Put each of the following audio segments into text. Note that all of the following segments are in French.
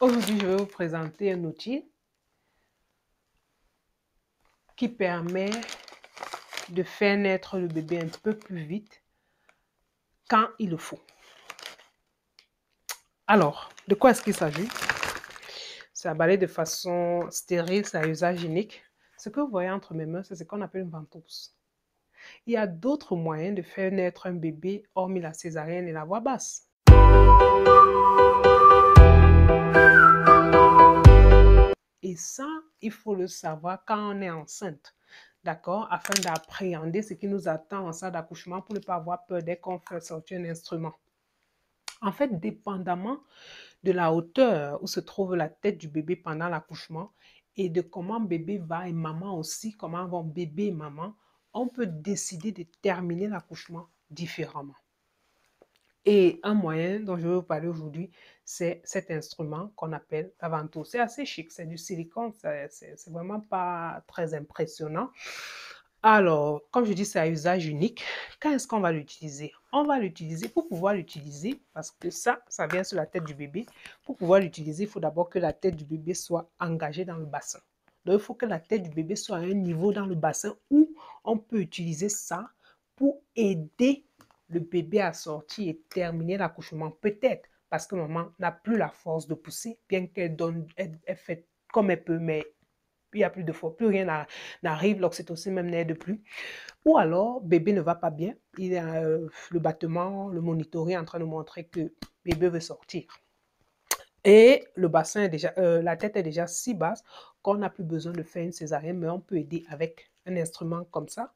Aujourd'hui, je vais vous présenter un outil qui permet de faire naître le bébé un peu plus vite quand il le faut. Alors, de quoi est-ce qu'il s'agit? C'est emballé de façon stérile, c'est à usage unique. Ce que vous voyez entre mes mains, c'est ce qu'on appelle une ventouse. Il y a d'autres moyens de faire naître un bébé hormis la césarienne et la voix basse. Et ça, il faut le savoir quand on est enceinte, d'accord? Afin d'appréhender ce qui nous attend en salle d'accouchement pour ne pas avoir peur dès qu'on fait sortir un instrument. En fait, dépendamment de la hauteur où se trouve la tête du bébé pendant l'accouchement et de comment bébé va et maman aussi, comment vont bébé et maman, on peut décider de terminer l'accouchement différemment. Et un moyen dont je vais vous parler aujourd'hui, c'est cet instrument qu'on appelle la ventouse. C'est assez chic, c'est du silicone, c'est vraiment pas très impressionnant. Alors, comme je dis, c'est à usage unique. Quand est-ce qu'on va l'utiliser? On va l'utiliser pour pouvoir l'utiliser, parce que ça vient sur la tête du bébé. Pour pouvoir l'utiliser, il faut d'abord que la tête du bébé soit engagée dans le bassin. Donc, il faut que la tête du bébé soit à un niveau dans le bassin où on peut utiliser ça pour aider le bébé à sortir et terminer l'accouchement. Peut-être parce que maman n'a plus la force de pousser, bien qu'elle donne, elle fait comme elle peut, mais il n'y a plus de force, plus rien n'arrive, l'oxytocine même n'aide plus. Ou alors, bébé ne va pas bien, il a le battement, le monitoring en train de montrer que bébé veut sortir. Et le bassin est déjà, la tête est déjà si basse qu'on n'a plus besoin de faire une césarienne, mais on peut aider avec un instrument comme ça,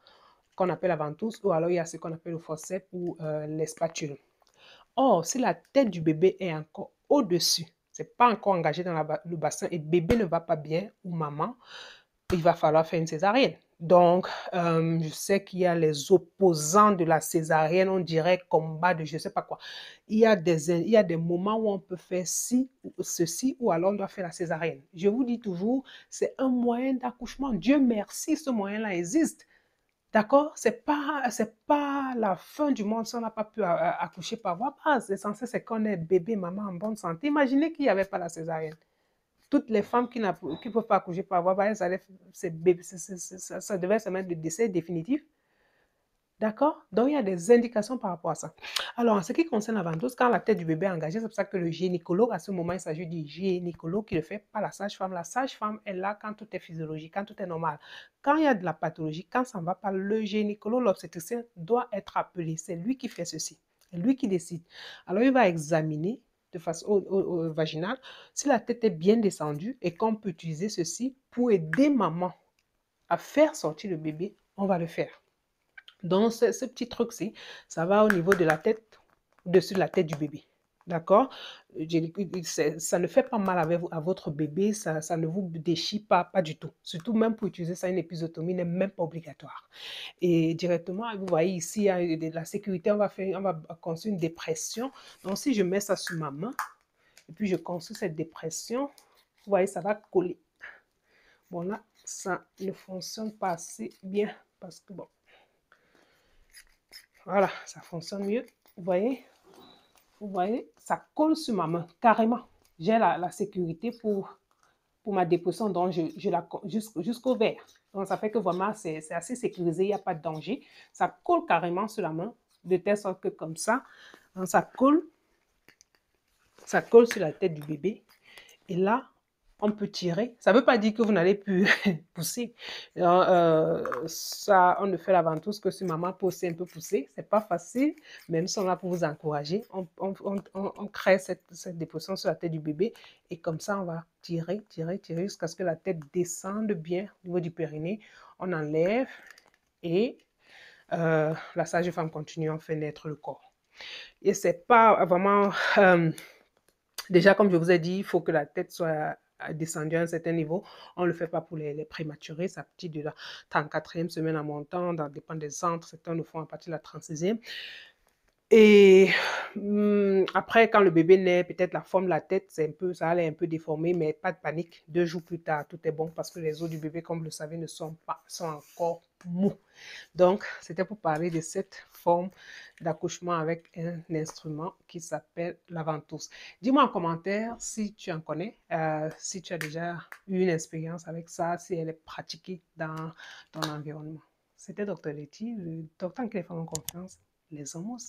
qu'on appelle la ventouse, ou alors il y a ce qu'on appelle le forceps ou les spatules. Or, si la tête du bébé est encore au-dessus, c'est pas encore engagé dans le bassin et bébé ne va pas bien ou maman, il va falloir faire une césarienne. Donc, je sais qu'il y a les opposants de la césarienne, on dirait combat de je ne sais pas quoi. Il y a des moments où on peut faire ceci ou alors on doit faire la césarienne. Je vous dis toujours, c'est un moyen d'accouchement. Dieu merci, ce moyen-là existe. D'accord? C'est pas la fin du monde si on n'a pas pu accoucher par voie basse. L'essentiel, c'est qu'on ait bébé, maman en bonne santé. Imaginez qu'il n'y avait pas la césarienne. Toutes les femmes qui ne peuvent pas accoucher par voie basse, ça devait se mettre de décès définitif. D'accord? Donc, il y a des indications par rapport à ça. Alors, en ce qui concerne la ventouse, quand la tête du bébé est engagée, c'est pour ça que le gynécologue, à ce moment, il s'agit du gynécologue qui le fait, pas la sage-femme. La sage-femme est là quand tout est physiologique, quand tout est normal. Quand il y a de la pathologie, quand ça ne va pas, le gynécologue, l'obstétricien doit être appelé. C'est lui qui fait ceci. C'est lui qui décide. Alors, il va examiner de façon vaginale si la tête est bien descendue et qu'on peut utiliser ceci pour aider maman à faire sortir le bébé. On va le faire. Donc, ce petit truc-ci, ça va au niveau de la tête, au-dessus de la tête du bébé. D'accord? Ça ne fait pas mal à votre bébé, ça ne vous déchire pas du tout. Surtout même pour utiliser ça, une épisiotomie n'est même pas obligatoire. Et directement, vous voyez ici, il y a de la sécurité, on va construire une dépression. Donc, si je mets ça sur ma main, et puis je construis cette dépression, vous voyez, ça va coller. Bon, là, ça ne fonctionne pas assez bien parce que, bon, voilà, ça fonctionne mieux. Vous voyez, ça colle sur ma main, carrément. J'ai la sécurité pour ma dépression, donc je la jusqu'au verre. Donc, ça fait que vraiment, c'est assez sécurisé, il n'y a pas de danger. Ça colle carrément sur la main, de telle sorte que comme ça, donc ça colle sur la tête du bébé. Et là, on peut tirer. Ça ne veut pas dire que vous n'allez plus pousser. Ça, on ne fait la ventouse que si maman peut aussi un peu pousser. Ce n'est pas facile, même si on est là pour vous encourager. On crée cette dépression sur la tête du bébé et comme ça, on va tirer jusqu'à ce que la tête descende bien au niveau du périnée. On enlève et la sage-femme continue, on fait naître le corps. Et ce n'est pas vraiment... déjà, comme je vous ai dit, il faut que la tête soit descendue à un certain niveau. On ne le fait pas pour les prématurés. Ça petit de la 34e semaine en montant, ça dépend des centres. Certains le font à partir de la 36e. Et après, quand le bébé naît, peut-être la forme de la tête, ça allait un peu déformé, mais pas de panique. 2 jours plus tard, tout est bon parce que les os du bébé, comme vous le savez, sont encore mou. Donc, c'était pour parler de cette forme d'accouchement avec un instrument qui s'appelle la ventouse. Dis-moi en commentaire si tu en connais, si tu as déjà eu une expérience avec ça, si elle est pratiquée dans ton environnement. C'était Dr. Letty, le docteur en qui les femmes ont confiance, les hommes aussi.